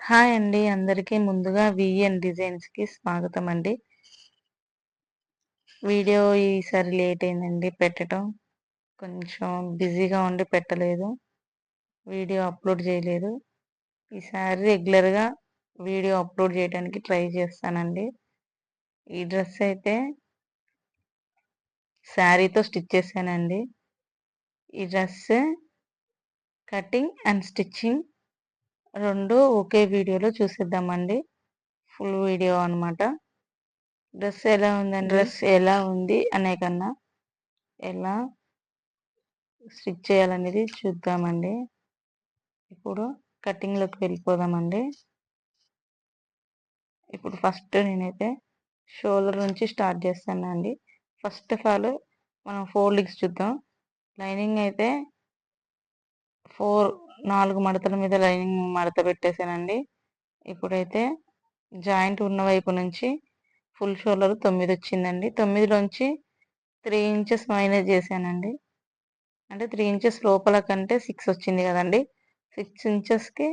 Hi అండి. అందరికీ ముందుగా వీఎన్ డిజైన్స్‌కి స్వాగతం అండి. వీడియో ఈసారి లేట్ అయిందండి పెట్టటం. కొంచెం బిజీగా ఉండి పెట్టలేదు. వీడియో అప్‌లోడ్ చేయలేదు. ఈసారి రెగ్యులర్‌గా వీడియో అప్‌లోడ్ చేయడానికి ట్రై చేస్తానండి. ఈ డ్రెస్ అయితే శారీతో స్టిచ్ చేశానండి. ఈ డ్రెస్ కటింగ్ అండ్ స్టిచ్చింగ్ 2 ఒకే వీడియోలో చూసేద్దామండి. ఫుల్ వీడియో అన్నమాట. డ్రెస్ ఎలా ఉంది అనే కన్నా ఎలా స్టిచ్ చేయాలనేది చూద్దామండి. ఇప్పుడు కటింగ్‌లోకి వెళ్ళిపోదామండి. ఇప్పుడు ఫస్ట్ నేనైతే షోల్డర్ నుంచి స్టార్ట్ చేస్తానండి. ఫస్ట్ ఆఫ్ ఆల్ మనం ఫోల్డింగ్స్ చూద్దాం. లైనింగ్ అయితే 4 మడతల మీద లైనింగ్ మడత పెట్టేసానండి. ఇప్పుడైతే జాయింట్ ఉన్న వైపు నుంచి ఫుల్ షోల్డర్ 9 వచ్చిందండి. 9లోంచి 3 ఇంచెస్ మైనస్ చేశానండి. అంటే 3 ఇంచెస్ లోపల కంటే 6 వచ్చింది కదండి. 6 ఇంచెస్‌కి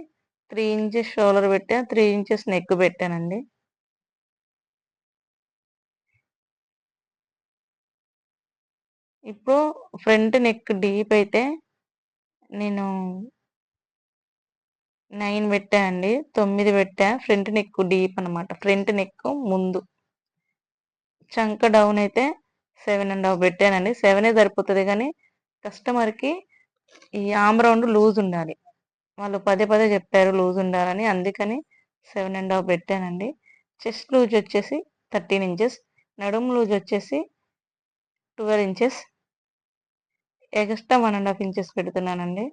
3 ఇంచెస్ షోల్డర్ పెట్టా. 3 ఇంచెస్ నెక్ పెట్టానండి. ఇప్పుడు ఫ్రంట్ నెక్ డీప్ అయితే నేను 9 పెట్టా అండి. 9 పెట్టా. ఫ్రంట్ నెక్ డీప్ అనమాట. ఫ్రంట్ నెక్ ముందు. చంక డౌన్ అయితే 7 ½ పెట్టానండి. 7 సరిపోతది గానీ కస్టమర్‌కి ఈ ఆర్మ్ రౌండ్ లూజ్ ఉండాలి. వాళ్ళు పదే పదే చెప్పారు లూజ్ ఉండాలని. అందుకని 7 ½ పెట్టానండి. చెస్ట్ లూజ్ వచ్చేసి 13 ఇంచెస్. నడుము లూజ్ వచ్చేసి 12 ఇంచెస్. ఎక్స్ట్రా 1 ½ ఇంచెస్ పెడుతున్నానండి.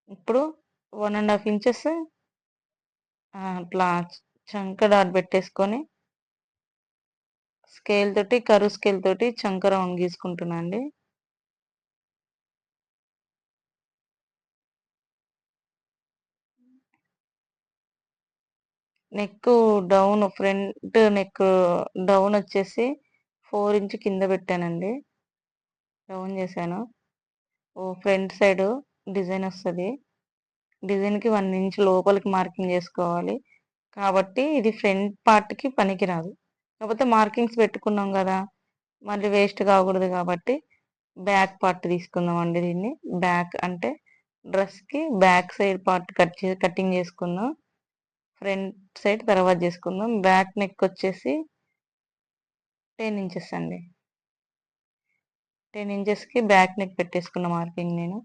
ఇప్పుడు 1 ½ ఇంచెస్ అట్లా చంక డాట్ పెట్టేసుకొని కర్వ్ స్కేల్ తోటి చంక రౌండ్ గీసుకుంటున్నా అండి. Neck down front neck down వచ్చేసి 4 ఇంచ్ కింద పెట్టానండి. డౌన్ చేశాను. ఫ్రంట్ సైడ్ డిజైన్ వస్తది. డిజైన్‌కి 1 ఇంచ్ లోపలికి మార్కింగ్ చేసుకోవాలి. కాబట్టి ఇది ఫ్రంట్ పార్ట్‌కి పనికిరాదు. కాకపోతే మార్కింగ్స్ పెట్టుకున్నాం గదా! మళ్ళీ వేస్ట్ కాకూడదు కాబట్టి బ్యాక్ పార్ట్ తీసుకుందామండి దీన్ని. బ్యాక్ అంటే డ్రెస్‌కి బ్యాక్ సైడ్ పార్ట్ కటింగ్ చేసుకుందాం. ఫ్రంట్ సైడ్ తర్వాత చేసుకుందాం. బ్యాక్ నెక్ వచ్చేసి 10 ఇంచెస్ అండి. 10 ఇంచెస్‌కి బ్యాక్ నెక్ పెట్టేసుకున్న మార్కింగ్ నేను.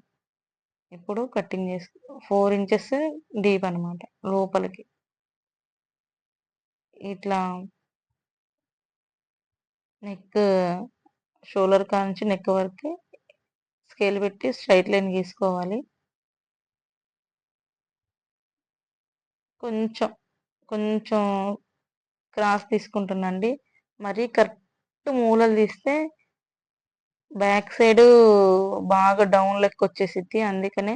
ఇప్పుడు కటింగ్ 4 ఇంచెస్ డీప్ అనమాట లోపలికి. ఇట్లా నెక్ షోల్డర్ కానుంచి నెక్ వరకి స్కేల్ పెట్టి స్ట్రైట్ లైన్ గీసుకోవాలి. కొంచెం, కొంచెం క్రాస్ తీసుకుంటున్నాండి. మరీ కరెక్ట్ మూలలు తీస్తే బ్యాక్ సైడు బాగా డౌన్ లెక్కొచ్చేసిద్ది. అందుకనే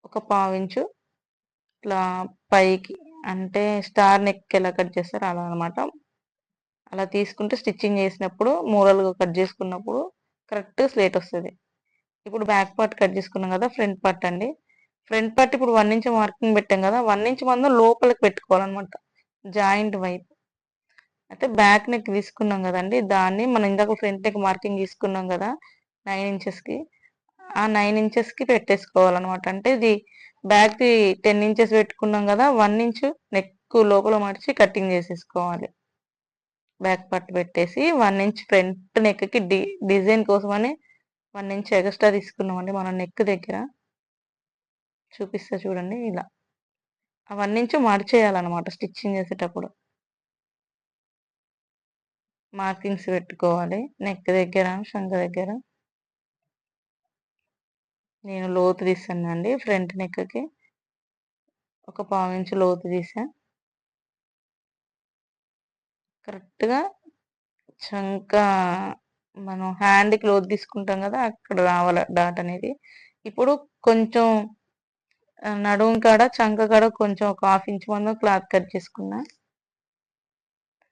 ఒక పావించు ఇట్లా పైకి అంటే స్టార్ నెక్ ఎలా కట్ చేస్తారో అలా అనమాట. అలా తీసుకుంటే స్టిచ్చింగ్ చేసినప్పుడు మూలలుగా కట్ చేసుకున్నప్పుడు కరెక్ట్ స్లేట్ వస్తది. ఇప్పుడు బ్యాక్ పార్ట్ కట్ చేసుకున్నాం కదా! ఫ్రంట్ పార్ట్ అండి. ఫ్రంట్ పార్ట్ ఇప్పుడు 1 ఇంచ్ మార్కింగ్ పెట్టాం కదా! 1 ఇంచ్ మందం లోపలికి పెట్టుకోవాలనమాట. జాయింట్ వైపు. అయితే బ్యాక్ నెక్ తీసుకున్నాం కదండీ! దాన్ని మనం ఇందాక ఫ్రంట్ నెక్ మార్కింగ్ తీసుకున్నాం కదా! 9 ఇంచెస్‌కి. ఆ 9 ఇంచెస్‌కి పెట్టేసుకోవాలనమాట. అంటే ఇది బ్యాక్‌ది 10 ఇంచెస్ పెట్టుకున్నాం కదా! 1 ఇంచ్ నెక్ లోపల మడిచి కటింగ్ చేసేసుకోవాలి. బ్యాక్ పార్ట్ పెట్టేసి 1 ఇంచ్ ఫ్రంట్ నెక్‌కి డిజైన్ కోసమని 1 ఇంచ్ ఎగస్ట్రా తీసుకున్నామండి మనం నెక్ దగ్గర. చూపిస్తా చూడండి ఇలా. ఆ 1 ఇంచ్ మడిచేయాలనమాట స్టిచ్చింగ్ చేసేటప్పుడు. మార్కింగ్స్ పెట్టుకోవాలి. నెక్ దగ్గర, శంఖ దగ్గర. నేను లోతు తీసానండి ఫ్రంట్ నెక్‌కి. ఒక పావించు లోతు తీసా. కరెక్ట్‌గా చంక మనం హ్యాండ్‌కి లోతు తీసుకుంటాం కదా! అక్కడ రావాలి డాట్ అనేది. ఇప్పుడు కొంచెం నడుము కాడ, చంక కాడ కొంచెం ఒక ½ ఇంచ్ మందం క్లాత్ కట్ చేసుకున్నా.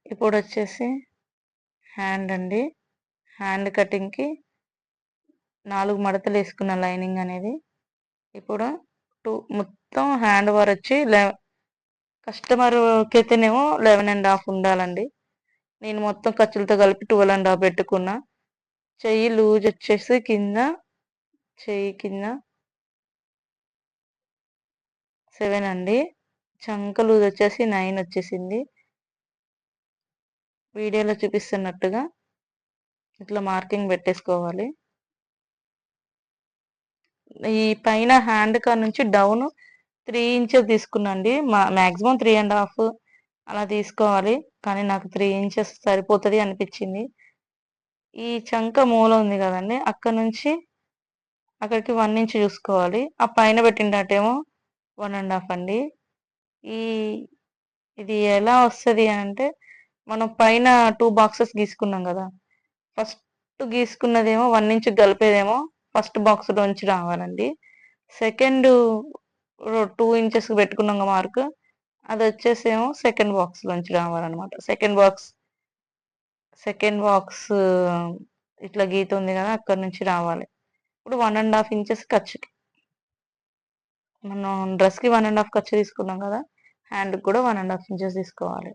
ఇప్పుడొచ్చేసి హ్యాండ్ అండి. హ్యాండ్ కటింగ్‌కి 4 మడతలు వేసుకున్న లైనింగ్ అనేది. ఇప్పుడు మొత్తం హ్యాండ్ ఓవర్ వచ్చి కస్టమర్కి అయితేనేమో 11.5 ఉండాలండి. నేను మొత్తం ఖర్చులతో కలిపి 12.5 పెట్టుకున్నా. చెయ్యి లూజ్ వచ్చేసి చెయ్యి కింద 7 అండి. చంక లూజ్ వచ్చేసి 9 వచ్చేసింది. వీడియోలో చూపిస్తున్నట్టుగా ఇట్లా మార్కింగ్ పెట్టేసుకోవాలి. ఈ పైన హ్యాండ్ కాడ నుంచి డౌన్ 3 ఇంచెస్ తీసుకున్నాండి. మ్యాక్సిమం 3.5 అలా తీసుకోవాలి. కానీ నాకు 3 ఇంచెస్ సరిపోతుంది అనిపించింది. ఈ చంక మూల ఉంది కదండి, అక్కడ నుంచి అక్కడికి 1 ఇంచ్ చూసుకోవాలి. ఆ పైన పెట్టినట్టేమో 1.5 అండి. ఈ ఇది ఎలా వస్తుంది అంటే, మనం పైన 2 బాక్సెస్ గీసుకున్నాం కదా, ఫస్ట్ గీసుకున్నదేమో 1 ఇంచ్ కలిపేదేమో ఫస్ట్ బాక్స్ నుంచి రావాలండి. సెకండ్ 2 ఇంచెస్ పెట్టుకున్నాం మార్క్, అది వచ్చేసేమో సెకండ్ బాక్స్ నుంచి రావాలన్నమాట. సెకండ్ బాక్స్ ఇట్లా గీత ఉంది కదా, అక్కడ నుంచి రావాలి. ఇప్పుడు 1.5 ఇంచెస్ ఖర్చుకి, మనం డ్రెస్కి 1.5 ఖర్చు తీసుకున్నాం కదా, హ్యాండ్కి కూడా 1.5 ఇంచెస్ తీసుకోవాలి.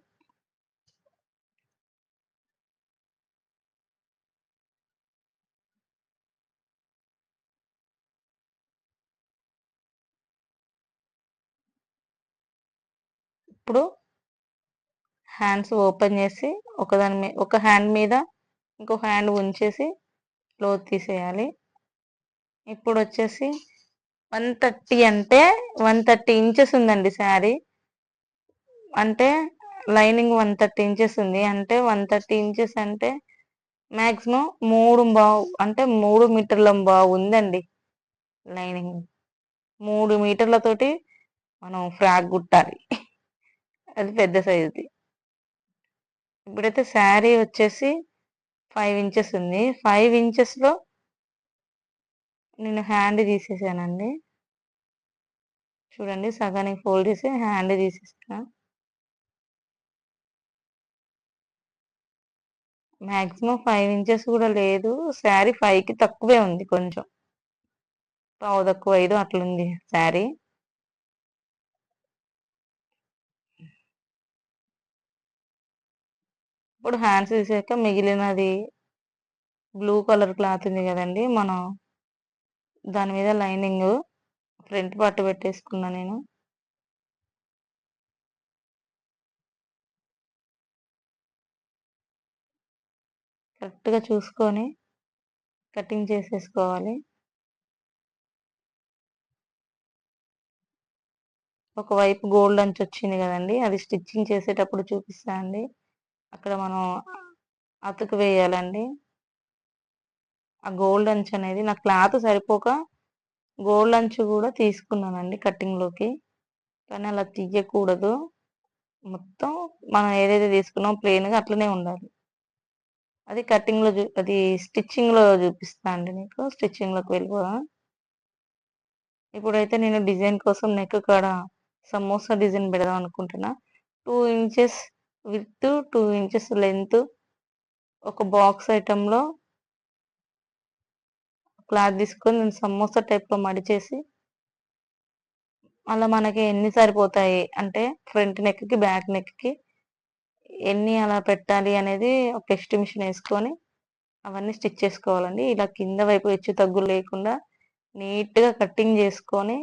ఇప్పుడు హ్యాండ్స్ ఓపెన్ చేసి ఒక హ్యాండ్ మీద ఇంకొక హ్యాండ్ ఉంచేసి క్లోత్ తీసేయాలి. ఇప్పుడు వచ్చేసి 130 అంటే 130 ఇంచెస్ ఉందండి శారీ. అంటే లైనింగ్ 130 ఇంచెస్ ఉంది. అంటే 130 ఇంచెస్ అంటే మ్యాక్సిమం 3 అంటే 3 మీటర్ల ఉందండి లైనింగ్. 3 మీటర్లతోటి మనం ఫ్రాక్ కుట్టాలి. అది పెద్ద సైజుది. ఇప్పుడైతే శారీ వచ్చేసి 5 ఇంచెస్ ఉంది. 5 ఇంచెస్లో నేను హ్యాండ్ తీసేసానండి. చూడండి, సగానికి ఫోల్డ్ చేసి హ్యాండ్ తీసేసిన. మ్యాక్సిమం 5 ఇంచెస్ కూడా లేదు. శారీ 5కి తక్కువే ఉంది, కొంచెం పావు తక్కువ 5 అట్లుంది శారీ. ఇప్పుడు హ్యాండ్స్ తీసాక మిగిలినది బ్లూ కలర్ క్లాత్ ఉంది కదండి, మనం దాని మీద లైనింగ్ ఫ్రంట్ పార్ట్ పెట్టేసుకున్నా నేను. కరెక్ట్గా చూసుకొని కటింగ్ చేసేసుకోవాలి. ఒకవైపు గోల్డ్ అంచు వచ్చింది కదండి, అది స్టిచ్చింగ్ చేసేటప్పుడు చూపిస్తా అండి. అక్కడ మనం అతుకు వేయాలండి. ఆ గోల్డ్ అంచు అనేది నా క్లాత్ సరిపోక గోల్డ్ అంచు కూడా తీసుకున్నానండి కటింగ్లోకి. కానీ అలా తీయకూడదు. మొత్తం మనం ఏదైతే తీసుకున్నామో ప్లెయిన్గా అట్లనే ఉండాలి. అది కటింగ్లో అది స్టిచ్చింగ్లో చూపిస్తా అండి మీకు. స్టిచ్చింగ్లోకి వెళ్ళిపోదాం. ఇప్పుడైతే నేను డిజైన్ కోసం నెక్ కాడ సమోసా డిజైన్ పెడదాం అనుకుంటున్నా. 2 ఇంచెస్ విత్ 2 ఇంచెస్ లెంత్ ఒక బాక్స్ ఐటెంలో క్లాత్ తీసుకొని నేను సమోసా టైప్లో మడిచేసి, అలా మనకి ఎన్ని సరిపోతాయి అంటే ఫ్రంట్ నెక్కి బ్యాక్ నెక్కి ఎన్ని అలా పెట్టాలి అనేది ఒక ఎస్టిమేషన్ వేసుకొని అవన్నీ స్టిచ్ చేసుకోవాలండి. ఇలా కింద వైపు హెచ్చు తగ్గులు లేకుండా నీట్గా కటింగ్ చేసుకొని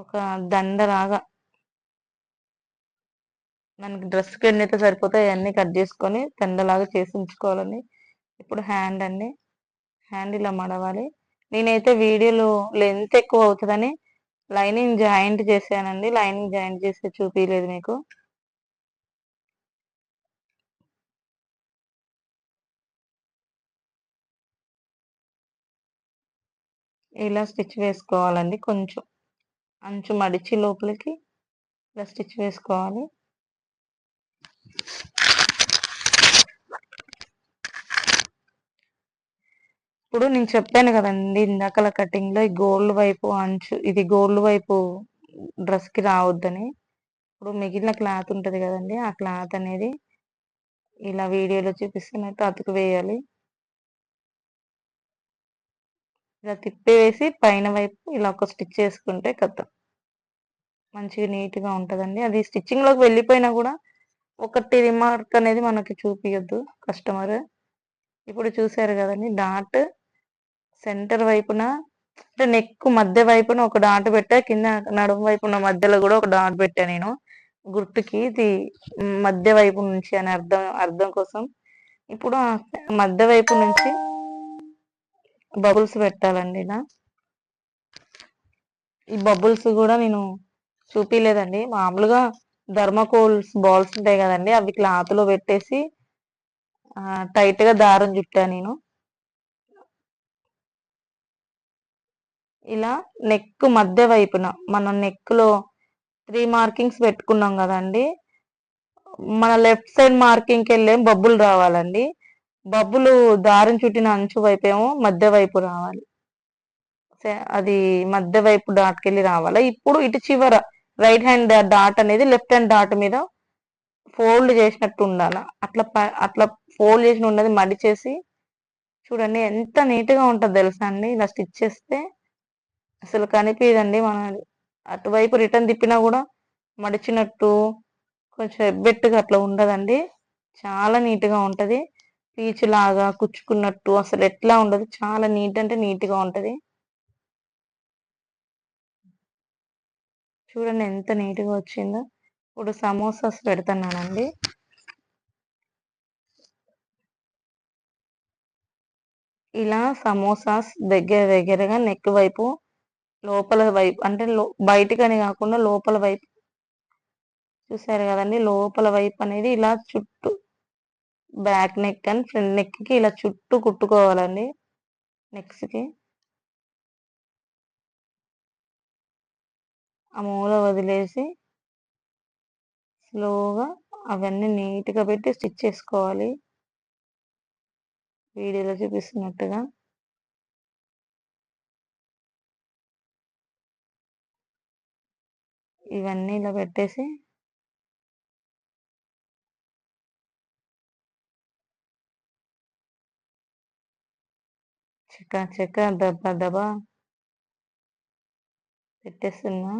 ఒక దండలాగా మనకి డ్రెస్కి ఎన్నైతే సరిపోతాయి అవన్నీ కట్ చేసుకొని దండలాగా చేసి ఉంచుకోవాలండి. ఇప్పుడు హ్యాండ్ అండి, హ్యాండ్ ఇలా మడవాలి. నేనైతే వీడియోలో లెంత్ ఎక్కువ అవుతుందని లైనింగ్ జాయింట్ చేశానండి. లైనింగ్ జాయింట్ చేసి చూపించలేదు మీకు. ఇలా స్టిచ్ వేసుకోవాలండి. కొంచెం అంచు మడిచి లోపలికి ఇలా స్టిచ్ వేసుకోవాలి. ఇప్పుడు నేను చెప్పాను కదండి ఇందాకల కటింగ్లో ఈ గోల్డ్ వైపు అంచు, ఇది గోల్డ్ వైపు డ్రెస్కి రావద్దని. ఇప్పుడు మిగిలిన క్లాత్ ఉంటుంది కదండి, ఆ క్లాత్ అనేది ఇలా వీడియోలో చూపిస్తున్నట్టు అతుకు వేయాలి. ఇలా తిప్పేసి పైన వైపు ఇలా ఒక స్టిచ్ చేసుకుంటే కథం మంచిగా నీట్గా ఉంటుందండి. అది స్టిచ్చింగ్లోకి వెళ్ళిపోయినా కూడా ఒకటి రిమార్క్ అనేది మనకి చూపియొద్దు కస్టమర్. ఇప్పుడు చూసారు కదండి డాట్ సెంటర్ వైపున అంటే నెక్ మధ్య వైపున ఒక డాట్ పెట్టా, కింద నడుము వైపున మధ్యలో కూడా ఒక డాట్ పెట్టా నేను గుర్తుకి, ఇది మధ్య వైపు నుంచి అని అర్థం అర్థం కోసం. ఇప్పుడు ఆ మధ్య వైపు నుంచి బబుల్స్ పెట్టాలండి. ఇలా ఈ బబుల్స్ కూడా నేను చూపిలేదండి, మామూలుగా థర్మాకోల్స్ బాల్స్ ఉంటాయి కదండి, అవి క్లాత్ లో పెట్టేసి టైట్ గా దారం చుట్టా నేను. ఇలా నెక్ మధ్య వైపున మనం నెక్ లో 3 మార్కింగ్స్ పెట్టుకున్నాం కదండి, మన లెఫ్ట్ సైడ్ మార్కింగ్కి వెళ్ళేం బబ్బులు రావాలండి. బబ్బులు దారం చుట్టిన అంచు వైపేమో మధ్య వైపు రావాలి. అది మధ్య వైపు డాట్కెళ్ళి రావాలి. ఇప్పుడు ఇటు చివర రైట్ హ్యాండ్ డాట్ అనేది లెఫ్ట్ హ్యాండ్ డాట్ మీద ఫోల్డ్ చేసినట్టు ఉండాలి. అట్లా అట్లా ఫోల్డ్ చేసిన ఉన్నది మడిచేసి చూడండి ఎంత నీట్గా ఉంటుంది తెలుసా అండి. ఇలా స్టిచ్ చేస్తే అసలు కనిపించదండి. మనం అటువైపు రిటర్న్ తిప్పినా కూడా మడిచినట్టు కొంచెం ఎబ్బెట్టుగా అట్లా ఉండదండి. చాలా నీట్గా ఉంటుంది. పీచు లాగా కుచ్చుకున్నట్టు అసలు ఎట్లా ఉండదు. చాలా నీట్ అంటే నీట్గా ఉంటుంది. చూడండి ఎంత నీట్గా వచ్చిందో. ఇప్పుడు సమోసాస్ పెడుతున్నానండి. ఇలా సమోసాస్ దగ్గర దగ్గరగా నెక్ వైపు లోపల వైపు అంటే బయటికని కాకుండా లోపల వైపు చూసారు కదండి, లోపల వైపు అనేది ఇలా చుట్టూ back neck and front neck కి ఇలా చుట్టూ కుట్టుకోవాలండి. నెక్స్ట్ కి ఆ మూల వదిలేసి స్లోగా అవన్నీ నీట్గా పెట్టి స్టిచ్ చేసుకోవాలి, వీడియోలో చూపిస్తున్నట్టుగా. ఇవన్నీ ఇలా పెట్టేసి చెక్క చెక్క దబ్బా దబ్బా పెట్టేస్తున్నా.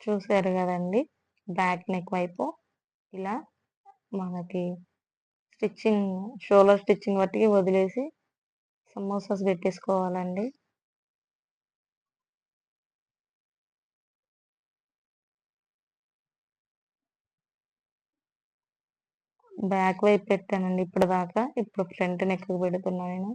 చూసారు కదండి, బ్యాక్ నెక్ వైపు ఇలా మనకి స్టిచ్చింగ్ షోల్డర్ స్టిచ్చింగ్ బట్టి వదిలేసి సమోసాస్ పెట్టేసుకోవాలండి. బ్యాక్ వైపు పెట్టానండి ఇప్పుడు దాకా. ఇప్పుడు ఫ్రంట్ నెక్ పెడుతున్నా నేను.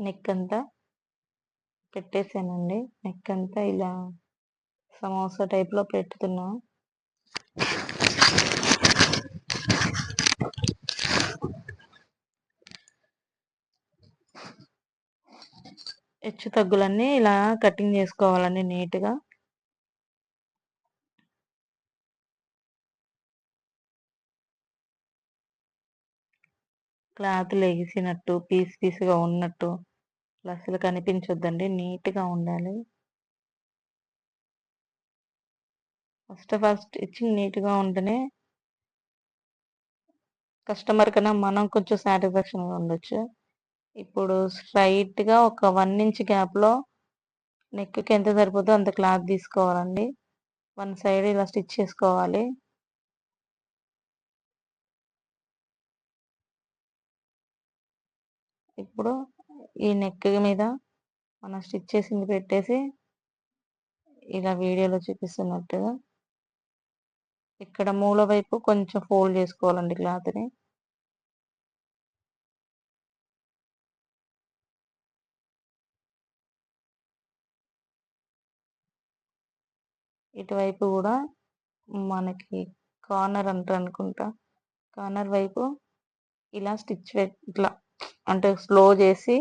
నెక్ అంతా పెట్టేసానండి. నెక్ అంతా ఇలా సమోసా టైప్ లో పెట్టుతున్నా. హెచ్చు తగ్గులన్నీ ఇలా కటింగ్ చేసుకోవాలండి నీట్గా. క్లాత్ లెగిసినట్టు పీస్ పీస్గా ఉన్నట్టు అసలు కనిపించొద్దండి, నీట్గా ఉండాలి. ఫస్ట్ ఆఫ్ ఆల్ స్టిచ్చింగ్ నీట్‌గా ఉంటేనే కస్టమర్ కన్నా మనం కొంచెం సాటిస్ఫాక్షన్‌గా ఉండొచ్చు. ఇప్పుడు స్ట్రెయిట్‌గా ఒక 1 ఇంచ్ గ్యాప్‌లో నెక్‌కి ఎంత సరిపోద్దో అంత క్లాత్ తీసుకోవాలండి. వన్ సైడ్ ఇలా స్టిచ్ చేసుకోవాలి. ఇప్పుడు ఈ నెక్ మీద మనం స్టిచ్ చేసింది పెట్టేసి ఇలా వీడియోలో చూపిస్తున్నట్టుగా ఇక్కడ మూల వైపు కొంచెం ఫోల్డ్ చేసుకోవాలండి క్లాత్‌ని. ఇటువైపు గూడా మనకి కార్నర్ అంటారనుకుంటా. కార్నర్ వైపు ఇలా స్టిచ్ ఇట్లా అంటే స్లో చేసి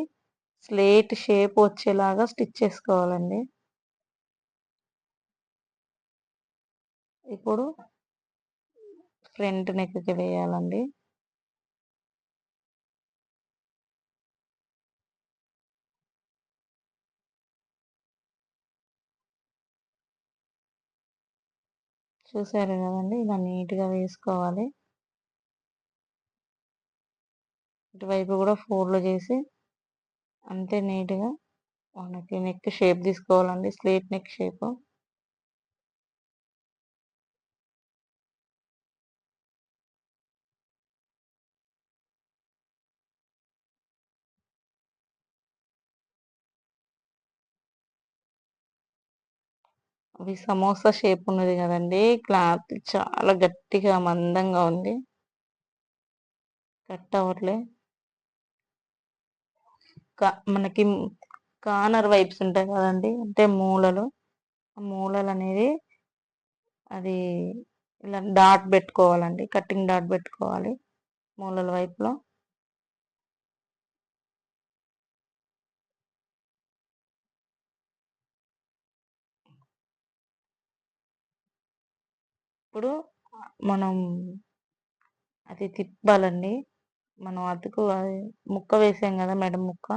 స్లేట్ షేప్ వచ్చేలాగా స్టిచ్ చేసుకోవాలండి. ఇప్పుడు ఫ్రంట్ నెక్‌కి వేయాలండి. చూసారు కదండీ! ఇలా నీట్‌గా వేసుకోవాలి. ఇటువైపు కూడా ఫోల్డ్ చేసి అంతే నీట్‌గా మనకి నెక్ షేప్ తీసుకోవాలండి. Slate neck shape. అవి సమోసా షేప్ ఉన్నది కదండీ! క్లాత్ చాలా గట్టిగా మందంగా ఉంది. కట్ అవ్వట్లే. మనకి కార్నర్ వైపుస్ ఉంటాయి కదండీ! అంటే మూలలు. ఆ మూలలనేది అది ఇలా డాట్ పెట్టుకోవాలండి. కటింగ్ డాట్ పెట్టుకోవాలి మూలల వైపులో. ఇప్పుడు మనం అది తిప్పాలండి. మనం అతుకు అది ముక్క వేసాం కదా! మెడ ముక్క.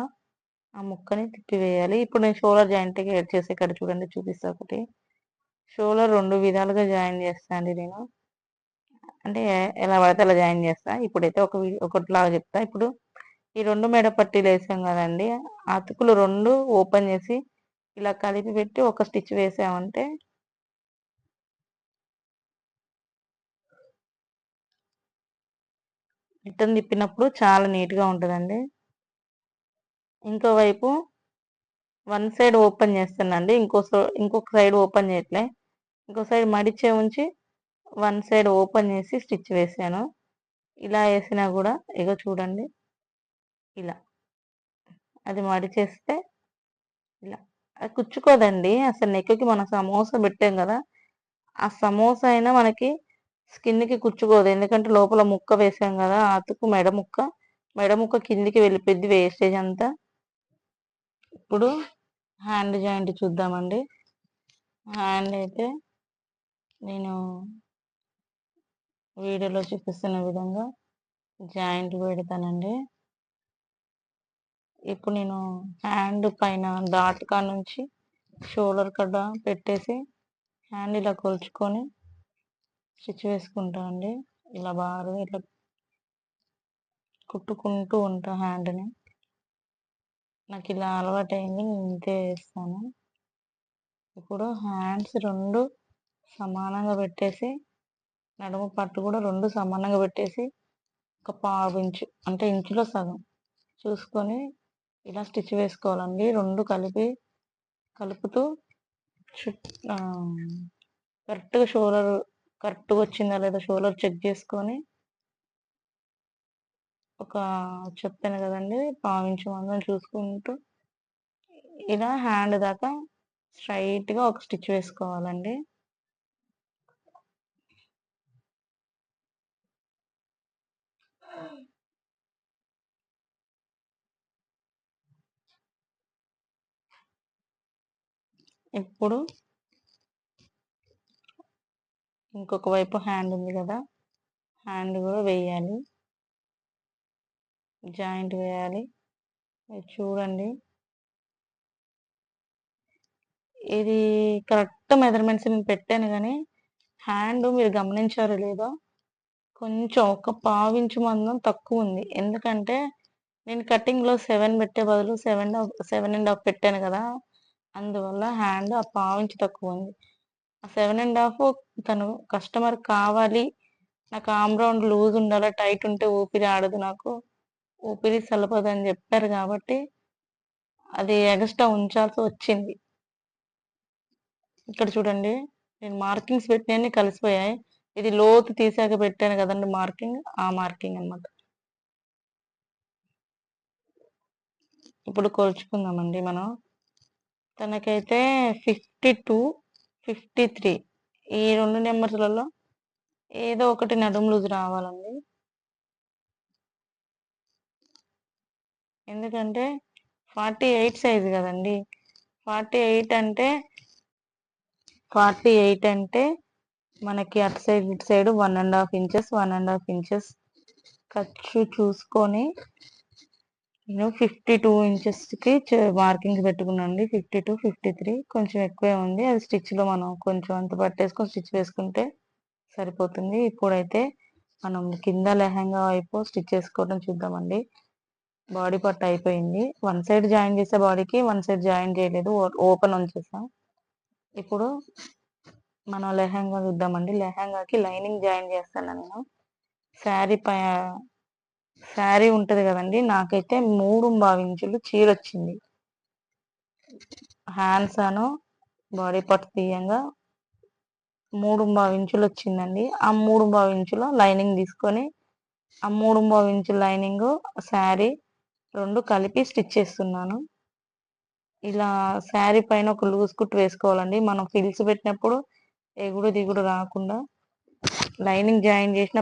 ఆ ముక్కని తిప్పివేయాలి. ఇప్పుడు నేను షోల్డర్ జాయింట్‌కి యాడ్ చేసి ఇక్కడ చూడండి చూపిస్తా ఒకటి. షోల్డర్ 2 విధాలుగా జాయిన్ చేస్తా అండి నేను. అంటే ఎలా పడితే అలా జాయిన్ చేస్తా. ఇప్పుడైతే ఒకటిలాగా చెప్తా. ఇప్పుడు ఈ 2 మెడ పట్టీలేసాం గదండీ! అతుకులు 2 ఓపెన్ చేసి ఇలా కలిపి పెట్టి ఒక స్టిచ్ వేసామంటే రిటర్న్ తిప్పినప్పుడు చాలా నీట్‌గా ఉంటదండి. ఇంకో వైపు వన్ సైడ్ ఓపెన్ చేస్తానండి. ఇంకొక సైడ్ ఓపెన్ చేయట్లే. ఇంకో సైడ్ మడిచే ఉంచి వన్ సైడ్ ఓపెన్ చేసి స్టిచ్ వేసాను. ఇలా ఏసినా గూడా ఇగో చూడండి ఇలా. అది మడిచేస్తే ఇలా. అది కుచ్చుకోదండి. అసలు నెక్‌కి మనం సమోసా పెట్టాం గదా! ఆ సమోసా అయినా మనకి స్కిన్‌కి కుచ్చుకోదు. ఎందుకంటే లోపల ముక్క వేసాం గదా! అతుకు మెడ ముక్క కిందికి వెళ్ళిపోద్ది వేస్టేజ్ అంతా. ఇప్పుడు హ్యాండ్ జాయింట్ చూద్దామండి. హ్యాండ్ అయితే నేను వీడియోలో చూపిస్తున్న విధంగా జాయింట్ పెడతానండి. ఇప్పుడు నేను హ్యాండ్ పైన డాట్ కాడ్నుంచి షోల్డర్ కాడ పెట్టేసి హ్యాండ్ ఇలా కొలుచుకొని స్టిచ్ వేసుకుంటా అండి. ఇలా బాగా ఇట్లా కుట్టుకుంటూ ఉంటా హ్యాండ్‌ని. నాకిలా అలవాటయింది. నేను ఇంతే ఏస్తాను. ఇప్పుడు హ్యాండ్స్ 2 సమానంగా పెట్టేసి, నడుము పట్టు కూడా 2 సమానంగా పెట్టేసి, ఒక పావించు అంటే ఇంచులో సగం చూసుకొని ఇలా స్టిచ్ వేసుకోవాలండి. 2 కలుపుతూ ఆహ్, కరెక్ట్‌గా కరెక్ట్‌గా వచ్చిందా లేదా షోల్డర్ చెక్ చేసుకొని, ఒక చెప్పాను కదండీ! పావించు మందం చూసుకుంటూ ఇలా హ్యాండ్ దాకా స్ట్రెయిట్‌గా ఒక స్టిచ్ వేసుకోవాలండి. ఇప్పుడు ఇంకొక వైపు హ్యాండ్ ఉంది గదా! హ్యాండ్ గూడా వేయాలి. జాయింట్ వేయాలి. ఇది చూడండి. ఇది కరెక్ట్ మెజర్‌మెంట్స్ నేను పెట్టాను గానీ, హ్యాండ్ మీరు గమనించారో లేదో కొంచెం ఒక పావించు మందం తక్కువ ఉంది. ఎందుకంటే నేను కటింగ్‌లో 7 పెట్టే బదులు 7.5 పెట్టాను కదా! అందువల్ల హ్యాండ్ ఆ పావించి తక్కువ ఉంది. ఆ 7.5 తను కస్టమర్ కావాలి, నాకు ఆర్మ్ రౌండ్ లూజ్ ఉండాలి, టైట్ ఉంటే ఊపిరి ఆడదు నాకు, ఊపిరి సలపదని చెప్పారు కాబట్టి అది ఎగస్ట్రా ఉంచాల్సి వచ్చింది. ఇక్కడ చూడండి, నేను మార్కింగ్స్ పెట్టినయన్ని కలిసిపోయాయి. ఇది లోతు తీసాక పెట్టాను కదండీ మార్కింగ్, ఆ మార్కింగ్ అన్నమాట. ఇప్పుడు కొలుచుకుందామండి మనం. తనకైతే 52, 53 ఈ 2 నెంబర్స్‌లలో ఏదో ఒకటి నడుము లూజ్ రావాలండి. ఎందుకంటే 48 సైజ్ కదండీ. 48 అంటే మనకి అటు సైడ్ ఇటు సైడ్ 1.5 ఇంచెస్ 1.5 ఇంచెస్ ఖర్చు చూసుకొని నేను 52 ఇంచెస్‌కి మార్కింగ్ పెట్టుకున్నానండి. 52, 53 కొంచెం ఎక్కువే ఉంది. అది స్టిచ్‌లో మనం కొంచెం అంత పట్టేసుకొని స్టిచ్ వేసుకుంటే సరిపోతుంది. ఇప్పుడైతే మనం కింద లెహంగా వైపు స్టిచ్ చేసుకోవడం చూద్దామండి. బాడీ పార్ట్ అయిపోయింది. వన్ సైడ్ జాయిన్ చేసే బాడీకి, వన్ సైడ్ జాయిన్ చేయలేదు. ఓపెన్ ఉంచేసాం. ఇప్పుడు మనం లెహంగా చూద్దామండి. లెహంగాకి లైనింగ్ జాయిన్ చేస్తాను నేను. శారీ ఉంటది కదండీ! నాకైతే 3.25 ఇంచులు చీరొచ్చింది. హ్యాండ్స్ బాడీ పార్ట్ తీయంగా 3.25 ఇంచులు వచ్చిందండి. ఆ 3.25 ఇంచుల లైనింగ్ తీసుకొని, ఆ 3.25 ఇంచుల లైనింగు, శారీ 2 కలిపి స్టిచ్ చేస్తున్నాను. ఇలా శారీ పైన ఒక లూజ్ కుట్టు వేసుకోవాలండి. మనం ఫిల్స్ పెట్టినప్పుడు ఎగుడు దిగుడు రాకుండా లైనింగ్ జాయిన్ చేసిన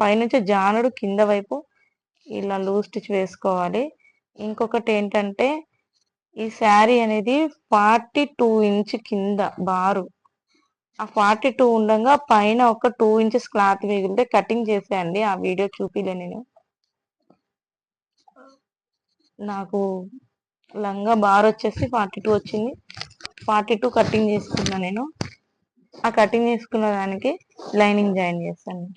పైనుంచి జానుడు కింద వైపు ఇలా లూజ్ స్టిచ్ వేసుకోవాలి. ఇంకొకటి ఏంటంటే ఈ శారీ అనేది 42 ఇంచ్ కింద బారు. ఆ 42 ఉండంగా పైన ఒక 2 ఇంచెస్ క్లాత్ మిగిలితే కటింగ్ చేసేయండి. ఆ వీడియో చూపిలే నేను. నాకు లంగా బార్ వచ్చేసి 42 వచ్చింది. 42 కటింగ్ చేసుకున్నా నేను. ఆ కటింగ్ చేసుకున్న దానికి లైనింగ్ జాయిన్ చేస్తాను.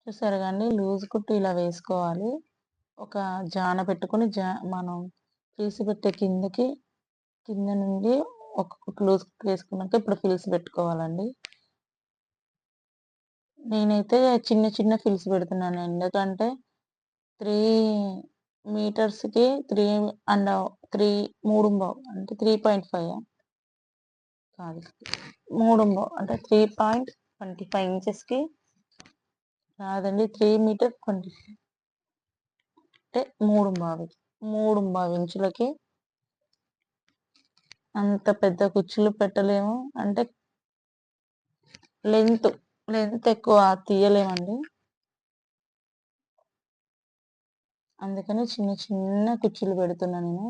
చూసారు కానీ లూజ్ కుట్టు ఇలా వేసుకోవాలి. ఒక జాన పెట్టుకొని మనం ఫ్రిల్స్ పెట్టే కింద నుండి ఒక కుట్టు లూజ్ కుట్టు వేసుకున్నాక ఇప్పుడు ఫ్రిల్స్ పెట్టుకోవాలండి. నేనైతే చిన్న చిన్న ఫ్రిల్స్ పెడుతున్నాను. ఎందుకంటే 3 మీటర్స్‌కి 3.5 అంటే 3.5 కాదు. 3.5 అంటే 3.25 ఇంచెస్‌కి కాదండి. 3 మీటర్ 25 అంటే 3.5 ఇంచులకి అంత పెద్ద కుచ్చులు పెట్టలేము. అంటే లెంత్ ఎక్కువ తీయలేమండి. అందుకని చిన్న చిన్న కుచ్చులు పెడుతున్నా నేను.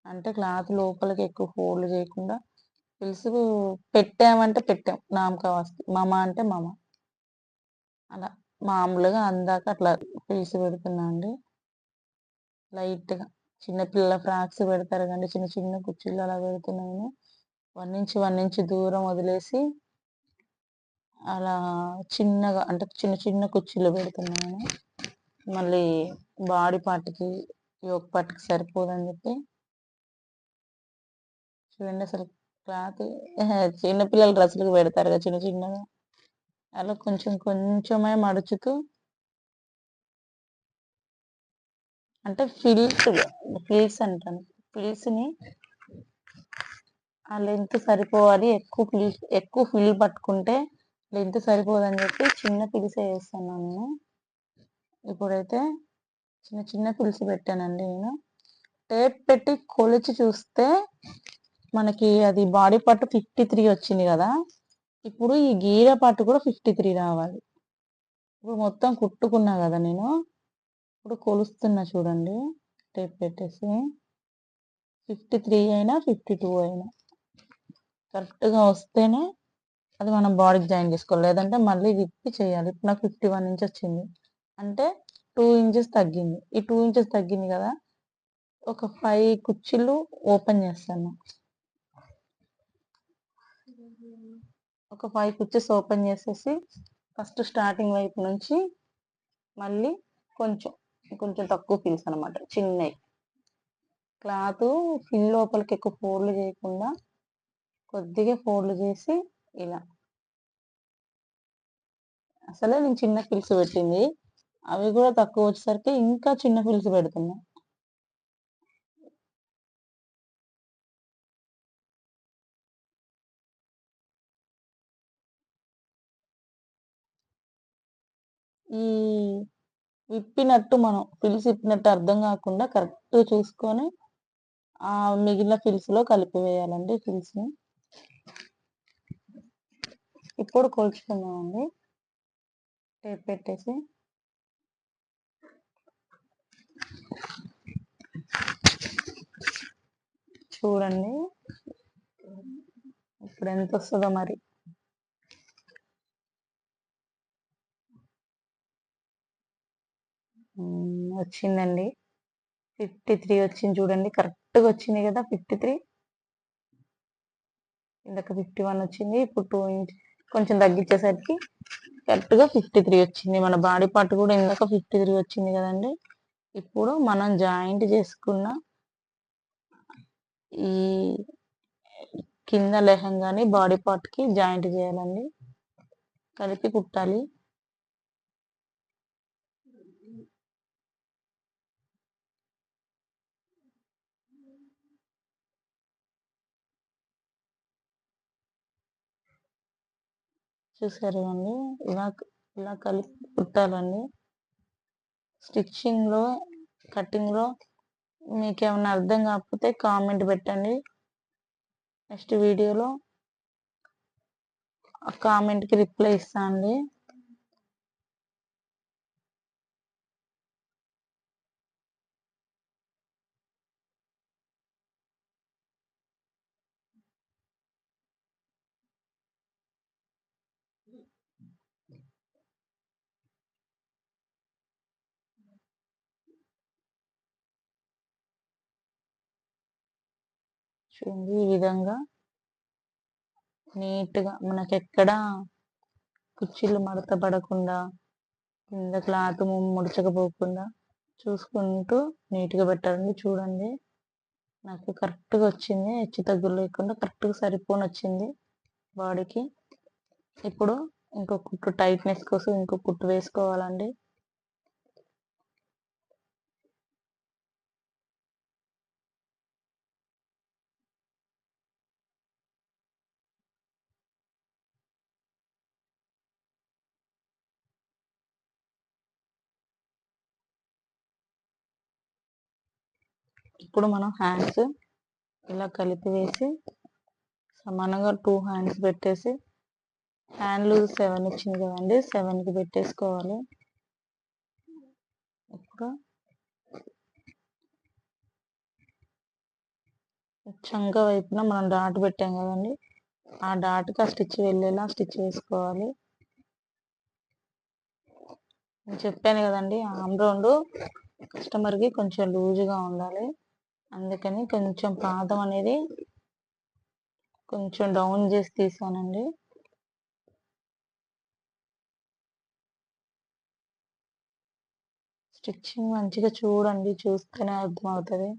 అంటే క్లాత్ లోపలికి ఎక్కువ ఫోల్డ్ చేయకుండా ఫ్రిల్స్ పెట్టామంటే పెట్టాం. నామకా వాస్తు. మమ అంటే మమ. అలా మామూలుగా అందాక అట్లా ఫ్రిల్స్ పెడుతున్నా అండి. లైట్‌గా చిన్న పిల్లల ఫ్రాక్స్ పెడతారు కదండీ! చిన్న చిన్న కుచ్చులు అలా పెడుతున్నా నేను. 1 ఇంచ్ దూరం వదిలేసి అలా చిన్నగా అంటే చిన్న చిన్న కుచ్చులు పెడుతున్నాను. మళ్ళీ బాడీ పార్ట్‌కి, యోక్ పార్ట్‌కి సరిపోదని చెప్పి చూడండి అసలు క్లాత్ చిన్న పిల్లల డ్రెస్సులకి పెడతారు కదా! చిన్న చిన్నగా అలా కొంచెం కొంచెమే మడుచుతూ అంటే ఫ్రిల్స్ అంటాను. ఫ్రిల్స్‌ని ఆ లెంత్ సరిపోవాలి. ఎక్కువ ఫిల్ పట్టుకుంటే లెంత్ సరిపోదని చెప్పి చిన్న ఫ్రిల్సే ఏస్తున్నాను నేను. ఇప్పుడైతే చిన్న చిన్న ఫ్రిల్స్ పెట్టానండి నేను. టేప్ పెట్టి కొలిచి చూస్తే మనకి అది బాడీ పార్ట్ 53 వచ్చింది కదా! ఇప్పుడు ఈ గీర పార్ట్ కూడా 53 రావాలి. ఇప్పుడు మొత్తం కుట్టుకున్నా కదా నేను. ఇప్పుడు కొలుస్తున్నా చూడండి. టేప్ పెట్టేసి 53 అయినా 52 అయినా కరెక్ట్‌గా వస్తేనే అది మనం బాడీకి జాయిన్ చేసుకోవాలి. లేదంటే మళ్ళీ విప్పి చేయాలి. ఇప్పుడు నాకు 51 ఇంచ్ వచ్చింది. అంటే 2 ఇంచెస్ తగ్గింది. ఈ 2 ఇంచెస్ తగ్గింది కదా! ఒక 5 కుర్చీలు ఓపెన్ చేస్తాను. ఒక 5 కుర్చీస్ ఓపెన్ చేసేసి ఫస్ట్ స్టార్టింగ్ వైపు నుంచి మళ్ళీ కొంచెం, కొంచెం తక్కువ పీస్ అనమాట. చిన్నయి. క్లాతు ఫిల్ లోపలికి ఎక్కువ ఫోల్డ్‌లు చేయకుండా కొద్దిగా ఫోల్డ్ చేసి ఇలా. అసలే నేను చిన్న ఫిల్స్ పెట్టింది. అవి కూడా తక్కువ వచ్చేసరికి ఇంకా చిన్న ఫిల్స్ పెడుతున్నా. ఈ విప్పినట్టు మనం ఫిల్స్ విప్పినట్టు అర్థం కాకుండా కరెక్ట్‌గా చూసుకొని మిగిలిన ఫిల్స్‌లో కలిపివేయాలండి ఫిల్స్‌ని. ఇప్పుడు కొలుచుకుందామండి. టేప్ పెట్టేసి. చూడండి. ఇప్పుడు ఎంతొస్తదో మరి. వచ్చిందండి. 53 వచ్చింది చూడండి. కరెక్ట్‌గా వచ్చింది కదా! 53. ఇందాక 51 వచ్చింది. ఇప్పుడు 2 ఇంచ్ కొంచెం తగ్గించేసరికి కరెక్ట్‌గా 53 వచ్చింది. మన బాడీ పార్ట్ కూడా ఇందాక 53 వచ్చింది కదండీ! ఇప్పుడు మనం జాయింట్ చేసుకున్న ఈ కింద లెహంగాని బాడీ పార్ట్‌కి జాయింట్ చేయాలండి. కలిపి కుట్టాలి. చూసారు కదండీ! ఇలా ఇలా కలిపి కుట్టాలండి. స్టిచ్చింగ్‌లో, కటింగ్‌లో మీకేమన్నా అర్థం కాకపోతే కామెంట్ పెట్టండి. నెక్స్ట్ వీడియోలో ఆ కామెంట్‌కి రిప్లై ఇస్తా అండి. చూడండి ఈ విధంగా నీట్‌గా మనకెక్కడ కుర్చీలు మడత పడకుండా, కింద క్లాత్ ముడుచకపోకుండా చూసుకుంటూ నీట్‌గా పెట్టాలండి. చూడండి నాకు కరెక్ట్‌గా వచ్చింది. హెచ్చు తగ్గులు లేకుండా కరెక్ట్‌గా సరిపోనొచ్చింది బాడీకి. ఇప్పుడు ఇంకో కుట్టు టైట్‌నెస్ కోసం ఇంకో కుట్టు వేసుకోవాలండి. ఇప్పుడు మనం హ్యాండ్స్ ఇలా కలిపి వేసి సమానంగా 2 హ్యాండ్స్ పెట్టేసి హ్యాండ్ లూజ్ 7 వచ్చింది కదండీ! 7కి పెట్టేసుకోవాలి. ఇప్పుడు చంక వైపున మనం డాట్ పెట్టాం కదండీ! ఆ డాట్‌కి ఆ స్టిచ్ వెళ్ళేలా స్టిచ్ వేసుకోవాలి. నేను చెప్పాను కదండీ! ఆర్మ్ రౌండ్ కస్టమర్‌కి కొంచెం లూజ్‌గా ఉండాలి. అందుకని కొంచెం పాదం అనేది కొంచెం డౌన్ చేసి తీసానండి. స్టిచ్చింగ్ మంచిగా చూడండి. చూస్తేనే అర్థమవుతది.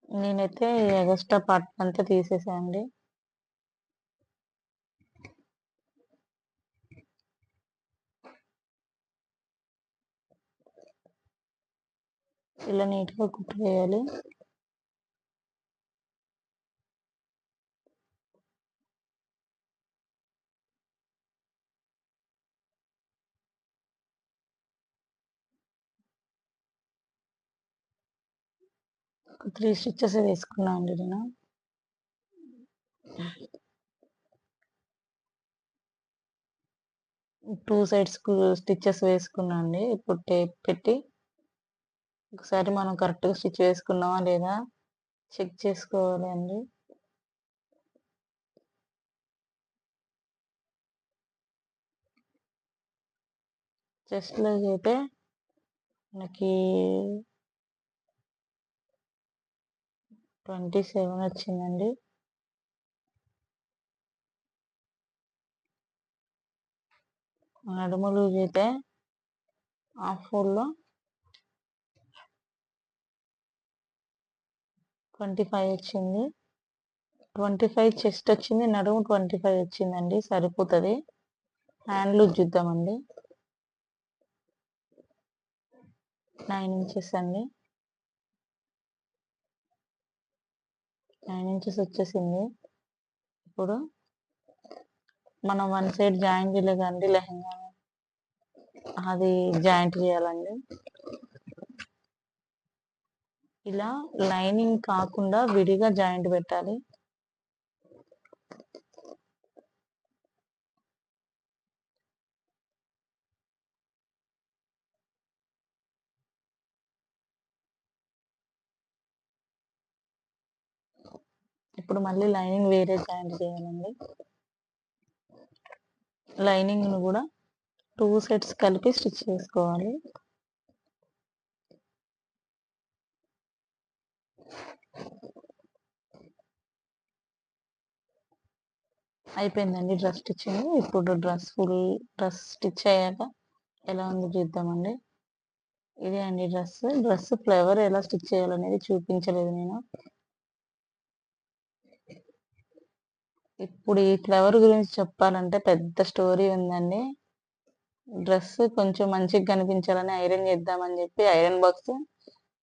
నేనైతే ఎగస్ట్రా పార్ట్ అంతా తీసేసా అండి. ఇలా నీట్‌గా కుట్టు వేయాలి. ఒక 3 స్టిచెస్ వేసుకున్నా అండి నేను. 2 సైడ్స్ స్టిచెస్ వేసుకున్నా అండి. ఇప్పుడు టేప్ పెట్టి ఒకసారి మనం కరెక్ట్‌గా స్టిచ్ వేసుకున్నామా లేదా చెక్ చేసుకోవాలి అండి. చెస్ట్‌లోకైతే మనకి 27 వచ్చిందండి. నడుము లూజ్ అయితే హాఫ్ ఫోల్డ్‌లో 25 వచ్చింది. 25 చెస్ట్ వచ్చింది. నడుము 25 వచ్చిందండి. సరిపోతది. హ్యాండ్ లూజ్ చూద్దామండి. 9 ఇంచెస్ అండి. 9 ఇంచెస్ వచ్చేసింది. ఇప్పుడు మనం వన్ సైడ్ జాయింట్ చేయలేదండి లెహంగా అది జాయింట్ చేయాలండి. ఇలా లైనింగ్ కాకుండా విడిగా జాయింట్ పెట్టాలి. ఇప్పుడు మళ్ళీ లైనింగ్ వేరే జాయింట్ చేయాలండి. లైనింగ్‌ను కూడా 2 సెట్స్ కలిపి స్టిచ్ చేసుకోవాలి. అయిపోయిందండి డ్రెస్ స్టిచ్చింగ్. ఇప్పుడు డ్రెస్ స్టిచ్ అయ్యాక ఎలా ఉందో చూద్దామండి. ఇదే అండి డ్రెస్ ఫ్లవర్ ఎలా స్టిచ్ చేయాలనేది చూపించలేదు నేను. ఇప్పుడు ఈ ఫ్లవర్ గురించి చెప్పాలంటే పెద్ద స్టోరీ ఉందండి. డ్రెస్ కొంచెం మంచిగా కనిపించాలని ఐరన్ చేద్దామని చెప్పి ఐరన్ బాక్స్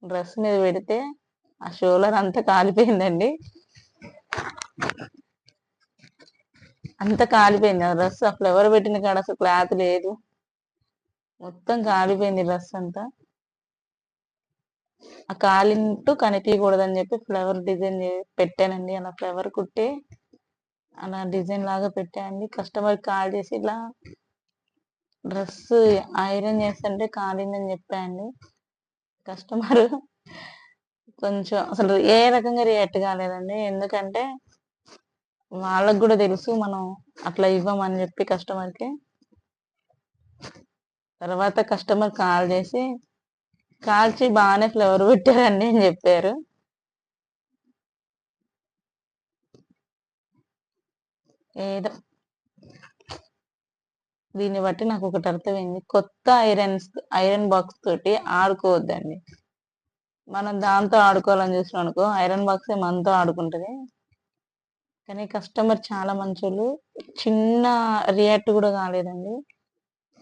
డ్రెస్ మీద పెడితే ఆ షోల్డర్ అంతా కాలిపోయిందండి. అంతా కాలిపోయింది. ఆ డ్రెస్ ఆ ఫ్లవర్ పెట్టిన కాడ అసలు క్లాత్ లేదు. మొత్తం కాలిపోయింది డ్రెస్ అంతా. ఆ కాలినట్టు కనిపించకూడదని చెప్పి ఫ్లవర్ డిజైన్ పెట్టానండి. అలా ఫ్లవర్ కుట్టి అలా డిజైన్ లాగా పెట్టానండి. కస్టమర్ కాల్ చేసి ఇలా డ్రెస్ ఐరన్ చేస్తుంటే కాలిందని చెప్పాయండి. కస్టమర్ కొంచెం అసలు ఏ రకంగా రియాక్ట్ కాలేదండి. ఎందుకంటే వాళ్ళకి కూడా తెలుసు మనం అట్లా ఇవ్వమని చెప్పి కస్టమర్‌కి. తర్వాత కస్టమర్ కాల్ చేసి కాల్చి బాగానే ఫ్లవర్ పెట్టారండి అని చెప్పారు. ఏదో దీన్ని బట్టి నాకు ఒకటి అర్థమైంది. కొత్త ఐరన్ బాక్స్ తోటి ఆడుకోవద్దండి. మనం దాంతో ఆడుకోవాలని చూసినాం అనుకో ఐరన్ బాక్సే మనతో ఆడుకుంటది. కానీ కస్టమర్ చాలా మంచోళ్ళు. చిన్న రియాక్ట్ కూడా కాలేదండి.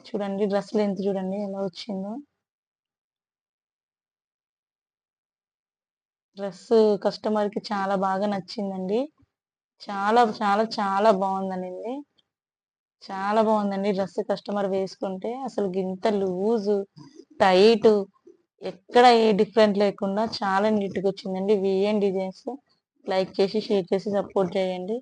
చూడండి డ్రెస్ లెంత్ చూడండి ఎలా వచ్చిందో. డ్రెస్ కస్టమర్‌కి చాలా బాగా నచ్చిందండి. చాలా చాలా చాలా బాగుందనింది. చాలా బాగుందండి డ్రెస్ కస్టమర్ వేసుకుంటే అసలు గింత లూజు, టైటు ఎక్కడ ఏ డిఫరెంట్ లేకుండా చాలా నీట్‌గా వచ్చిందండి. వీఎన్ డిజైన్స్ లైక్ చేసి, షేర్ చేసి సపోర్ట్ చేయండి.